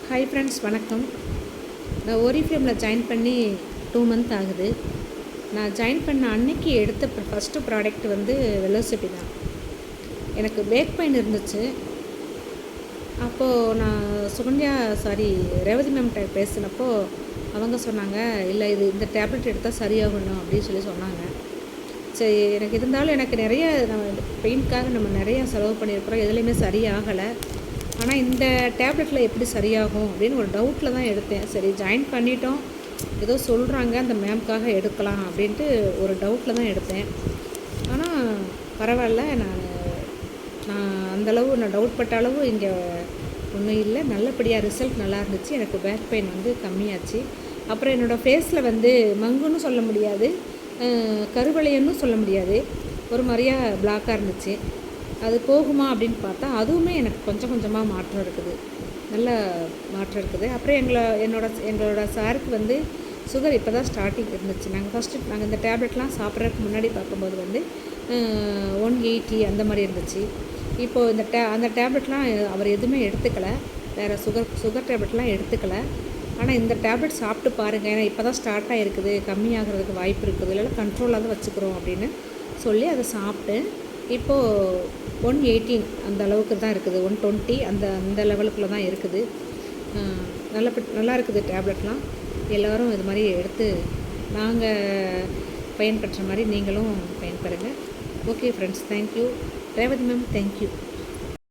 Hi friends, வணக்கம். நான் ஓரிஃப்ளேமில் join பண்ணி 2 மந்த் ஆகுது. நான் ஜாயின் பண்ண அன்னைக்கு எடுத்த ஃபஸ்ட்டு ப்ராடக்ட் வந்து வெலோசிட்டி தான். எனக்கு பேக் பெயின் இருந்துச்சு. அப்போது நான் ரேவதி மேம்கிட்ட பேசினப்போ அவங்க சொன்னாங்க, இல்லை இந்த டேப்லெட் எடுத்தால் சரியாகணும் அப்படின்னு சொன்னாங்க. சரி, எனக்கு நிறைய பெயின்காக நம்ம நிறைய செலவு பண்ணியிருக்கிறோம், எதுலேயுமே சரியாகலை. ஆனால் இந்த டேப்லெட்டில் எப்படி சரியாகும் அப்படின்னு ஒரு டவுட்டில் தான் எடுத்தேன். சரி, ஜாயின் பண்ணிட்டோம், ஏதோ சொல்கிறாங்க, அந்த மேம்காக எடுக்கலாம் அப்படின்ட்டு ஒரு டவுட்டில் தான் எடுத்தேன். ஆனால் பரவாயில்ல, நான் அந்தளவு நான் டவுட் பட்ட அளவு இங்கே ஒன்றும் இல்லை. நல்லபடியாக ரிசல்ட் நல்லா இருந்துச்சு. எனக்கு பேக் பெயின் வந்து கம்மியாச்சு. அப்புறம் என்னோடய ஃபேஸில் வந்து மங்குன்னு சொல்ல முடியாது, கருவளையன்னு சொல்ல முடியாது, ஒரு மாதிரியாக பிளாக்காக இருந்துச்சு. அது போகுமா அப்படின்னு பார்த்தா அதுவுமே எனக்கு கொஞ்சம் கொஞ்சமாக மாற்றம் இருக்குது, நல்ல மாற்றம் இருக்குது. அப்புறம் எங்களோட சாருக்கு வந்து சுகர் இப்போ தான் ஸ்டார்டிங் இருந்துச்சு. நாங்கள் இந்த டேப்லெட்லாம் சாப்பிட்றதுக்கு முன்னாடி பார்க்கும்போது வந்து 180 அந்த மாதிரி இருந்துச்சு. இப்போது அந்த டேப்லெட்லாம் அவர் எதுவுமே எடுத்துக்கலை, வேறு சுகர் டேப்லெட்லாம் எடுத்துக்கலை. ஆனால் இந்த டேப்லெட் சாப்பிட்டு பாருங்கள், ஏன்னா இப்போ தான் ஸ்டார்ட் ஆகிருக்குது, கம்மியாகிறதுக்கு வாய்ப்பு இருக்குது, இல்லைன்னா கண்ட்ரோலாக தான் வச்சுக்கிறோம் அப்படின்னு சொல்லி அதை சாப்பிட்டு இப்போது 118 அந்த அளவுக்கு தான் இருக்குது, 120 அந்த லெவலுக்குள்ளே தான் இருக்குது. நல்லா இருக்குது டேப்லெட்லாம். எல்லோரும் இது மாதிரி எடுத்து நாங்கள் பயன்படுற மாதிரி நீங்களும் பயன்பெறுங்க. Okay friends, thank you. Revathi ma'am, thank you.